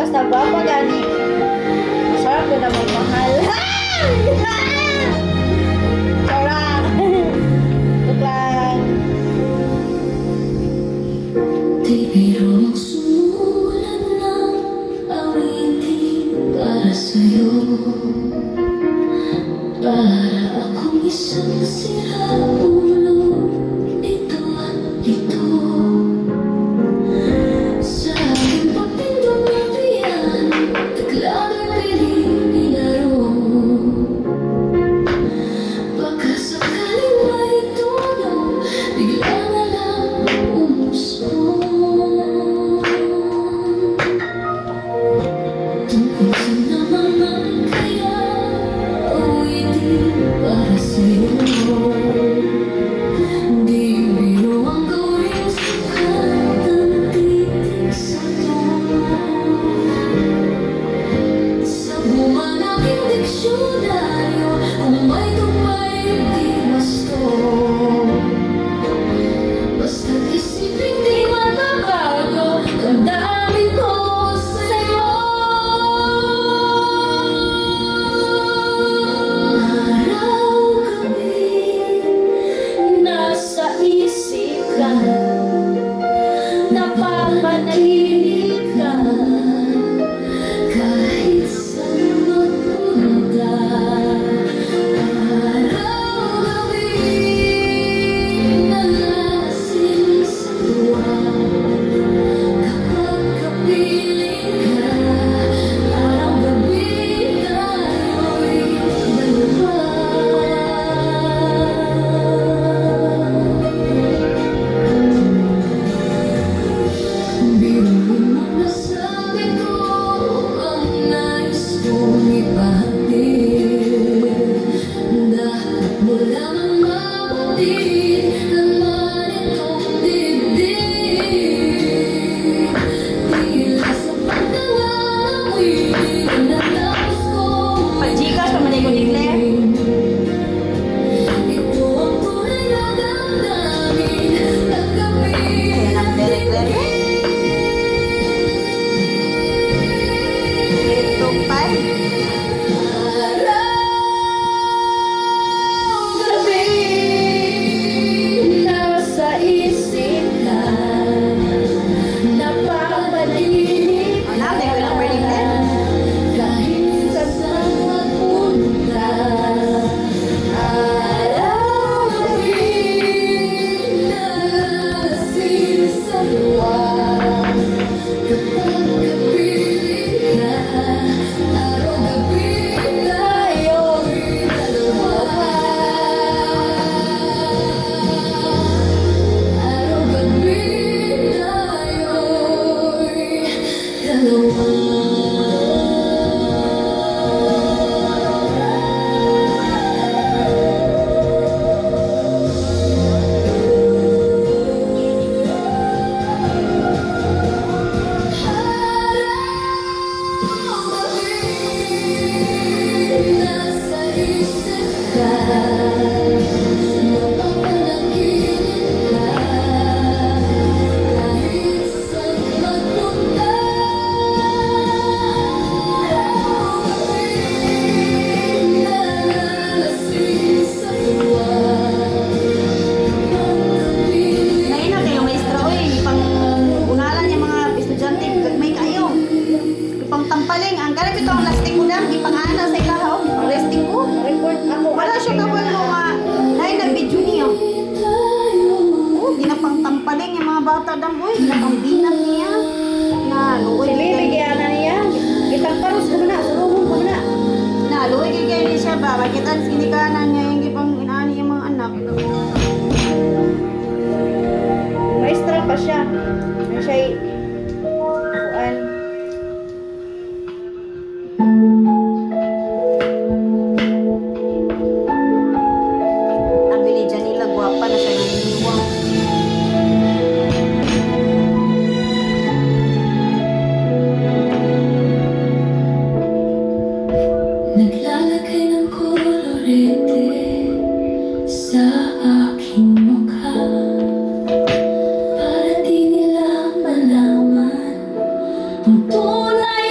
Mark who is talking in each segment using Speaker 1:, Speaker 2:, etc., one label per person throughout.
Speaker 1: Basta baba gani. Masarap ko na magmahal. Charot! Tukang.
Speaker 2: Di biro sumulat ng awitin para sa'yo, para akong isang siraulo dito at dito. Sa aking pagpindot ng piano, bigla nang piling nilaro. Baka sakaling may tono, bigla na lang umusbong. Tungkol sa naman kaya awitin para sa'yo. Di biro ang gawing sukat ng titig sa tono. Sa buwan aking diksyonaryo, kung may tumbay di basto. Basta't isipin di matabago, damdamin ko sa'yo. Araw-gabi, nasa isip ka, napapanaginip ka, kahit saan magpunta. Araw-gabi, nalalasing sa tuwa, kapag kapiling ka, parang gabi tayo'y dalawa. Biruin mo na sabi ko ang nais kong ipahatid. Dapat mo lamang mabuti laman itong dibdib. Tila sa pagkalangawitin na nais kong
Speaker 1: Pag-Gcash pa man yung declare.
Speaker 2: ito ang tunay na damdamin ng gabi.
Speaker 1: Ayan ang declare. Ito pa.
Speaker 2: Araw-gabi, nasa isip ka, napapanaginip ka,
Speaker 1: Ano, hindi ko lang pwede declare.
Speaker 2: kahit saan magpunta. Araw-gabi, nalalasing sa luwa, kapag kapiling ka, araw-gabi tayo'y dalawa. Araw-gabi tayo'y dalawa. Nasa isip ka, napapanaginip ka, kahit saan magpunta. Nalalasing sa tuwa, kapag kapiling
Speaker 1: Naina kayo maestro, oy, pang unalan yung mga estudyante, may kayo. Ipang tampaling, ang ganit ito ang lasting ko lang, ipang-ana sa ilahaw, ang resting ko. Report ako. Wala siya kapal mo nga, dahil nag-video niya. Oh, ginapang tampaling yung mga bata dam, oy, ginapang binang niya. Na, luoy. Silibigyan na niya. Kitang paros ko na, sulungon ko na. Na, luoy kaya niya siya ba, makita sinikanan niya yung ipang inaani yung mga anak. Maestra pa siya. Ano siya kuan. Ang bili dyan nila, guwapa na siya naniniwang.
Speaker 2: naglalagay ng kolorete sa aking mukha, para di nila malaman ang tunay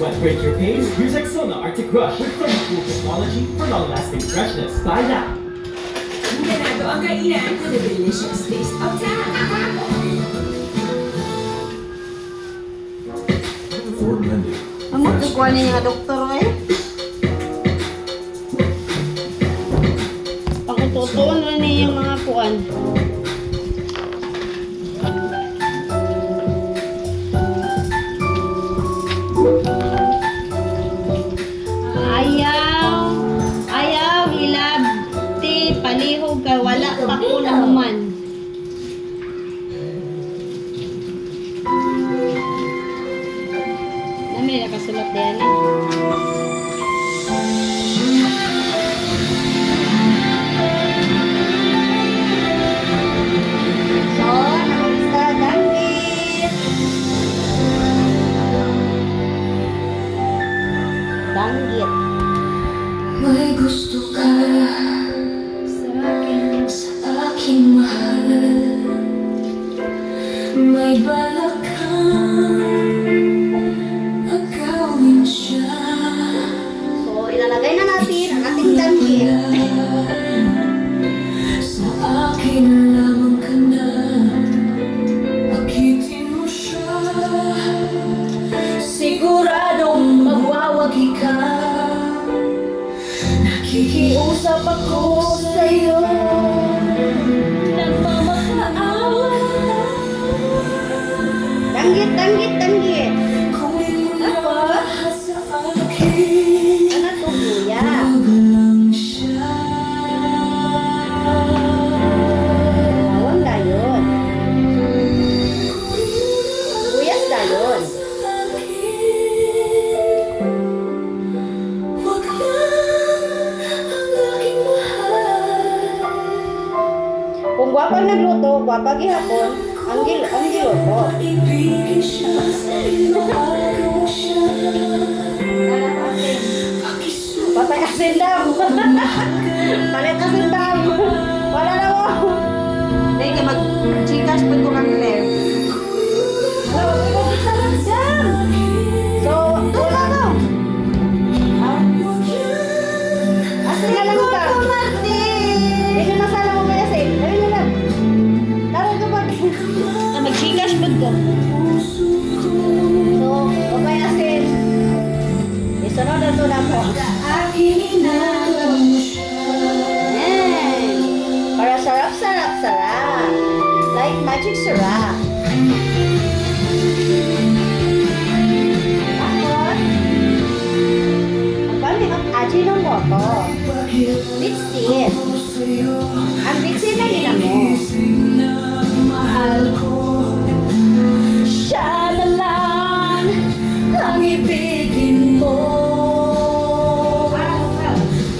Speaker 3: sweat break your pace? Use Rexona Arctic Rush with Flame Cool technology for long-lasting freshness. Buy now.
Speaker 4: Ganado ang kainan to the delicious taste of time.
Speaker 5: Ford Blended.
Speaker 1: Ang magkukuha niya nga doktor eh. Pakututuan rin niya yung mga kuan. Ayaw, hilabti, palihog ka, wala pa ko na human. Namin nakasulat din eh. So, nakamusta danggit. Danggit.
Speaker 2: May gusto ka sa aking mahal. May balak kang agawin siya.
Speaker 1: So, ilalagay na natin ang ating danggit.
Speaker 2: Sa akin lamang ka na, akitin mo siya. Siguradong magwawagi ka. Nakikiusap ako sa'yo. Nagmamakaawa.
Speaker 1: Danggit, danggit, danggit.
Speaker 2: Kunin mo na
Speaker 1: Ako?
Speaker 2: lahat sa akin.
Speaker 1: Ano to, kuya?
Speaker 2: Wag lang siya.
Speaker 1: Bawang dayon. Kuyas dayon.
Speaker 2: Wag lang ang aking mahal.
Speaker 1: Kung gwapang nagluto, gwapang gihapon, ang giluto.
Speaker 2: Ibigin siya, mahalagang siya. Pakisuot
Speaker 1: Patay asin daw. Palit asin daw. Wala na mo. Hindi ka mag-chikas pa ko kang Claire. Hello, ito kita lang dyan. So, wala na. Asin na lang ka. Hindi ka masala mo kaya sin. Ayun na lang. Tara ka ba? Mag-chikas pa ko. So, okay asin. Isunod na ito na po.
Speaker 2: aking inagaw mo siya.
Speaker 1: Yan. Para sarap. Like magic syrup. Tapos, ang kami ang Ajinomoto. Bitsin. Ang bitsin na ginamo.
Speaker 2: Mahal ko, siya na lang ang ibigin mo.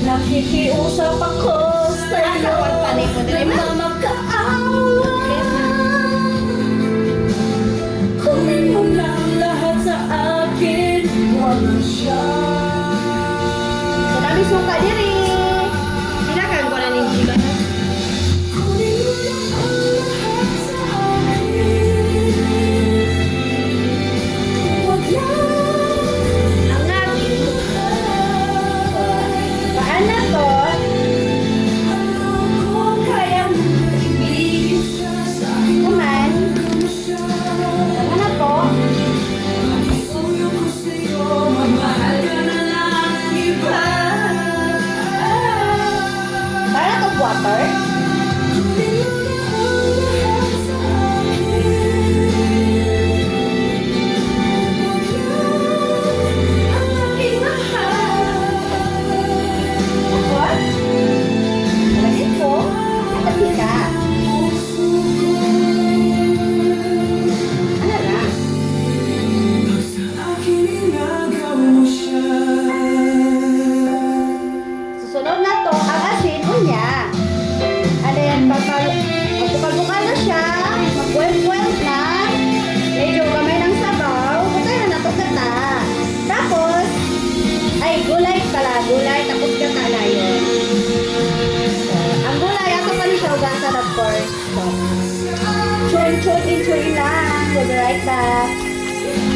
Speaker 2: Nakikiusap ako sa'yo. Nagmamakaawa. Kunin mo lang lahat sa akin. Wag lang siya.
Speaker 1: So, namin suka diri. Sinakan ko na ng chicken.
Speaker 2: Kunin mo lang lahat sa akin. Wag lang
Speaker 1: Ang aking paano to?
Speaker 2: kaya mo ibigin siya sa akin.
Speaker 1: Kuman. Ano to?
Speaker 2: Isuyo ko sa'yo, magmahal ka na lang ng iba.
Speaker 1: Para to water?
Speaker 2: Kunin mo lang lahat sa akin. Wag lang ang aking mahal.
Speaker 1: What? Lagyan ko? Natabi ka. Ano na?
Speaker 2: Aking inagaw mo siya.
Speaker 1: Susunod na to, ang asin, unya. Ano yan, magpapagbuka na siya, mag-12-12 na, medyo kamay ng sabaw, bukay na nato gata. Tapos, ay, gulay pala, tapos gata na yun. So, ang gulay, ato pa rin siya ugasan, of course. So, churn lang, we'll be right back.